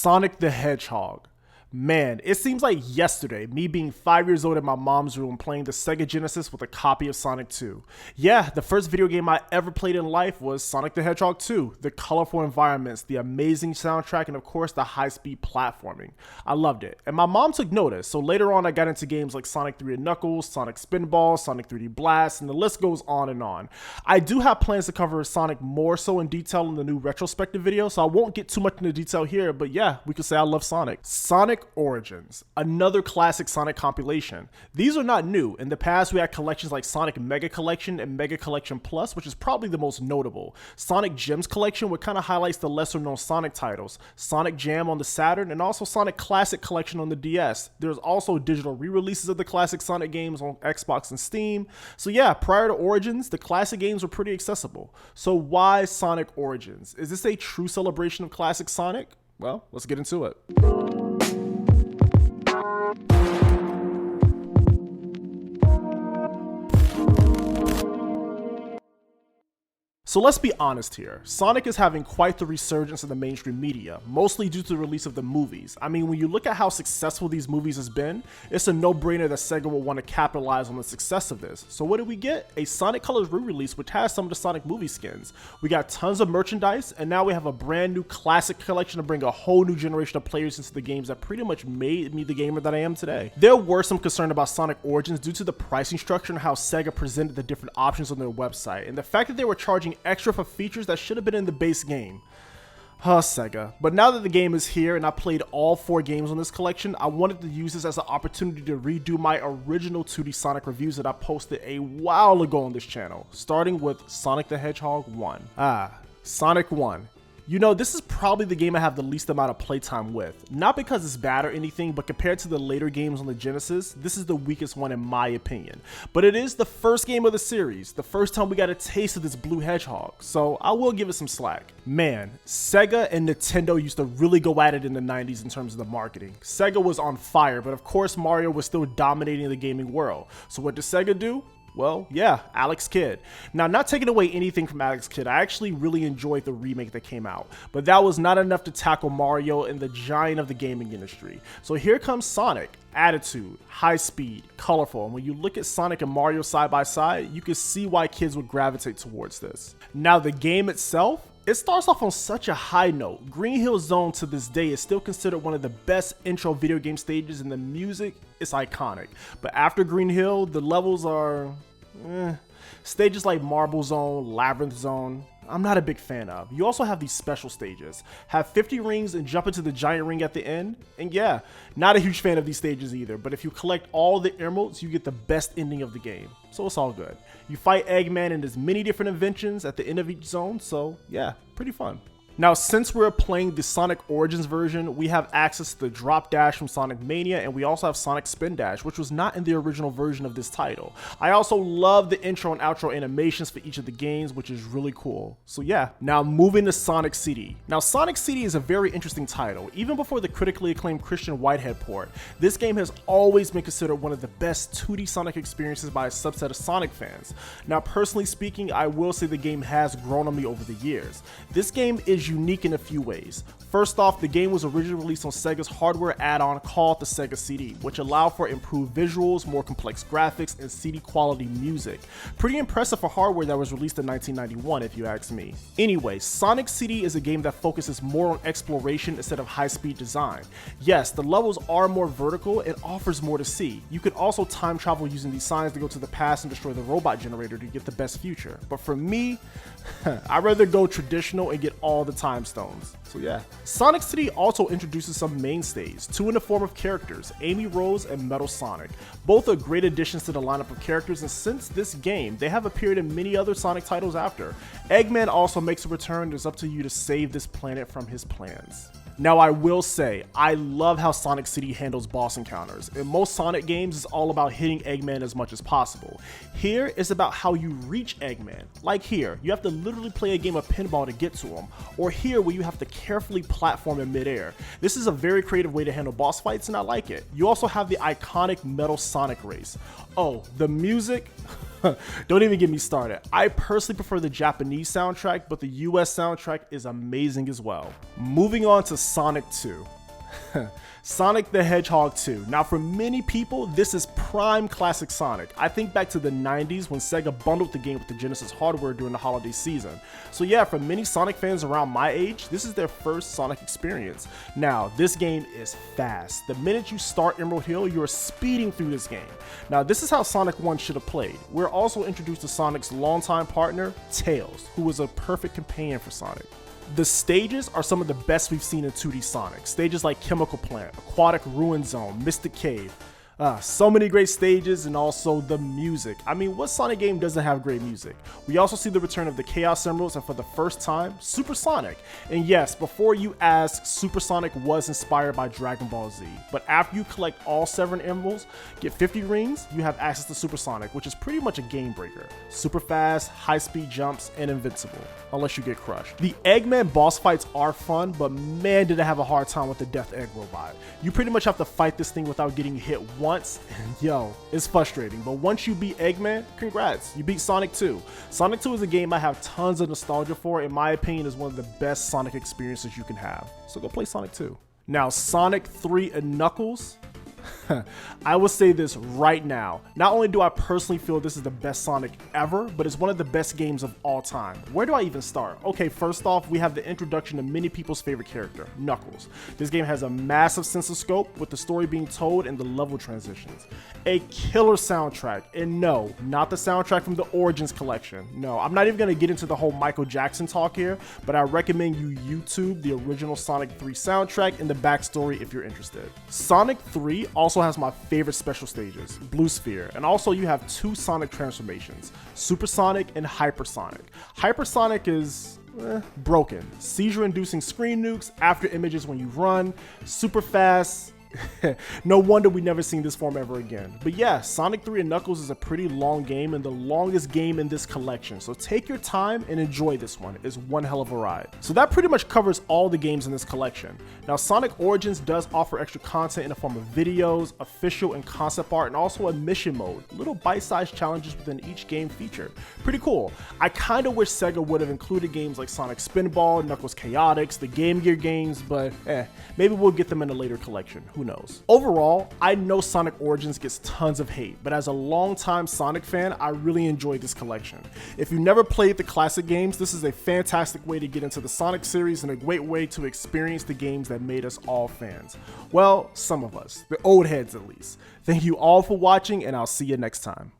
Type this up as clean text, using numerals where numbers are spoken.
Sonic the Hedgehog. Man, it seems like yesterday, me being 5 years old in my mom's room playing the Sega Genesis with a copy of Sonic 2. Yeah, the first video game I ever played in life was Sonic the Hedgehog 2. The colorful environments, the amazing soundtrack, and of course the high-speed platforming. I loved it, and my mom took notice, so later on I got into games like Sonic 3 and Knuckles, Sonic Spinball, Sonic 3D Blast, and the list goes on and on. I do have plans to cover Sonic more so in detail in the new retrospective video, so I won't get too much into detail here, but yeah, we could say I love Sonic. Sonic Origins, another classic Sonic compilation. These are not new. In the past, we had collections like Sonic Mega Collection and Mega Collection Plus, which is probably the most notable. Sonic Gems Collection, which kind of highlights the lesser known Sonic titles. Sonic Jam on the Saturn, and also Sonic Classic Collection on the DS. There's also digital re-releases of the classic Sonic games on Xbox and Steam. So yeah, prior to Origins, the classic games were pretty accessible. So why Sonic Origins? Is this a true celebration of classic Sonic? Well, let's get into it. So let's be honest here, Sonic is having quite the resurgence in the mainstream media, mostly due to the release of the movies. I mean, when you look at how successful these movies has been, it's a no-brainer that Sega will want to capitalize on the success of this. So what did we get? A Sonic Colors re-release which has some of the Sonic movie skins. We got tons of merchandise, and now we have a brand new classic collection to bring a whole new generation of players into the games that pretty much made me the gamer that I am today. There were some concern about Sonic Origins due to the pricing structure and how Sega presented the different options on their website, and the fact that they were charging extra for features that should have been in the base game. Sega. But now that the game is here and I played all 4 games on this collection, I wanted to use this as an opportunity to redo my original 2D Sonic reviews that I posted a while ago on this channel, starting with Sonic the Hedgehog 1. Sonic 1. You know, this is probably the game I have the least amount of playtime with. Not because it's bad or anything, but compared to the later games on the Genesis, this is the weakest one in my opinion. But it is the first game of the series, the first time we got a taste of this blue hedgehog, so I will give it some slack. Man, Sega and Nintendo used to really go at it in the 90s in terms of the marketing. Sega was on fire, but of course Mario was still dominating the gaming world. So what did Sega do? Well, yeah, Alex Kidd. Now, not taking away anything from Alex Kidd, I actually really enjoyed the remake that came out, but that was not enough to tackle Mario and the giant of the gaming industry. So here comes Sonic. Attitude, high speed, colorful, and when you look at Sonic and Mario side by side, you can see why kids would gravitate towards this. Now, the game itself, it starts off on such a high note. Green Hill Zone to this day is still considered one of the best intro video game stages, and the music is iconic. But after Green Hill, the levels are stages like Marble Zone, Labyrinth Zone, I'm not a big fan of. You also have these special stages. Have 50 rings and jump into the giant ring at the end. And yeah, not a huge fan of these stages either, but if you collect all the emeralds, you get the best ending of the game. So it's all good. You fight Eggman in as many different inventions at the end of each zone, so yeah, pretty fun. Now, since we're playing the Sonic Origins version, we have access to the Drop Dash from Sonic Mania, and we also have Sonic Spin Dash, which was not in the original version of this title. I also love the intro and outro animations for each of the games, which is really cool. So yeah, now moving to Sonic CD. Now, Sonic CD is a very interesting title. Even before the critically acclaimed Christian Whitehead port, this game has always been considered one of the best 2D Sonic experiences by a subset of Sonic fans. Now, personally speaking, I will say the game has grown on me over the years. This game is unique in a few ways. First off, the game was originally released on Sega's hardware add-on called the Sega CD, which allowed for improved visuals, more complex graphics, and CD quality music. Pretty impressive for hardware that was released in 1991 if you ask me. Anyway, Sonic CD is a game that focuses more on exploration instead of high-speed design. Yes, the levels are more vertical and offers more to see. You can also time travel using these signs to go to the past and destroy the robot generator to get the best future. But for me, I'd rather go traditional and get all the time stones. So yeah. Sonic City also introduces some mainstays, 2 in the form of characters, Amy Rose and Metal Sonic. Both are great additions to the lineup of characters, and since this game, they have appeared in many other Sonic titles after. Eggman also makes a return, and it's up to you to save this planet from his plans. Now, I will say, I love how Sonic City handles boss encounters. In most Sonic games, it's all about hitting Eggman as much as possible. Here, it's about how you reach Eggman. Like here, you have to literally play a game of pinball to get to him, or here where you have to carefully platform in midair. This is a very creative way to handle boss fights, and I like it. You also have the iconic Metal Sonic race. Oh, the music? Don't even get me started. I personally prefer the Japanese soundtrack, but the US soundtrack is amazing as well. Moving on to Sonic 2. Sonic the Hedgehog 2. Now for many people, this is prime classic Sonic. I think back to the 90s when Sega bundled the game with the Genesis hardware during the holiday season. So yeah, for many Sonic fans around my age, this is their first Sonic experience. Now, this game is fast. The minute you start Emerald Hill, you're speeding through this game. Now, this is how Sonic 1 should have played. We're also introduced to Sonic's longtime partner, Tails, who was a perfect companion for Sonic. The stages are some of the best we've seen in 2D Sonic. Stages like Chemical Plant, Aquatic Ruin Zone, Mystic Cave. So many great stages, and also the music. I mean, what Sonic game doesn't have great music? We also see the return of the Chaos Emeralds, and for the first time, Super Sonic. And yes, before you ask, Super Sonic was inspired by Dragon Ball Z. But after you collect all 7 emeralds, get 50 rings, you have access to Super Sonic, which is pretty much a game breaker. Super fast, high speed jumps, and invincible, unless you get crushed. The Eggman boss fights are fun, but man did I have a hard time with the Death Egg robot. You pretty much have to fight this thing without getting hit once, and yo, it's frustrating. But once you beat Eggman, congrats, you beat Sonic 2. Sonic 2 is a game I have tons of nostalgia for. In my opinion, is one of the best Sonic experiences you can have. So go play Sonic 2. Now, Sonic 3 and Knuckles. I will say this right now. Not only do I personally feel this is the best Sonic ever, but it's one of the best games of all time. Where do I even start? Okay, first off, we have the introduction to many people's favorite character, Knuckles. This game has a massive sense of scope, with the story being told and the level transitions. A killer soundtrack, and no, not the soundtrack from the Origins collection. No, I'm not even going to get into the whole Michael Jackson talk here, but I recommend you YouTube the original Sonic 3 soundtrack and the backstory if you're interested. Sonic 3 also has my favorite special stages, Blue Sphere, and also you have 2 Sonic transformations, Supersonic and Hypersonic. Hypersonic is broken, seizure-inducing screen nukes after images when you run, super fast. No wonder we never seen this form ever again. But yeah, Sonic 3 and Knuckles is a pretty long game and the longest game in this collection, so take your time and enjoy this one. It's one hell of a ride. So that pretty much covers all the games in this collection. Now, Sonic Origins does offer extra content in the form of videos, official and concept art, and also a mission mode, little bite-sized challenges within each game feature. Pretty cool. I kinda wish Sega would have included games like Sonic Spinball, Knuckles Chaotix, the Game Gear games, but maybe we'll get them in a later collection. Who knows? Overall, I know Sonic Origins gets tons of hate, but as a longtime Sonic fan, I really enjoyed this collection. If you never played the classic games, this is a fantastic way to get into the Sonic series and a great way to experience the games that made us all fans. Well, some of us, the old heads at least. Thank you all for watching, and I'll see you next time.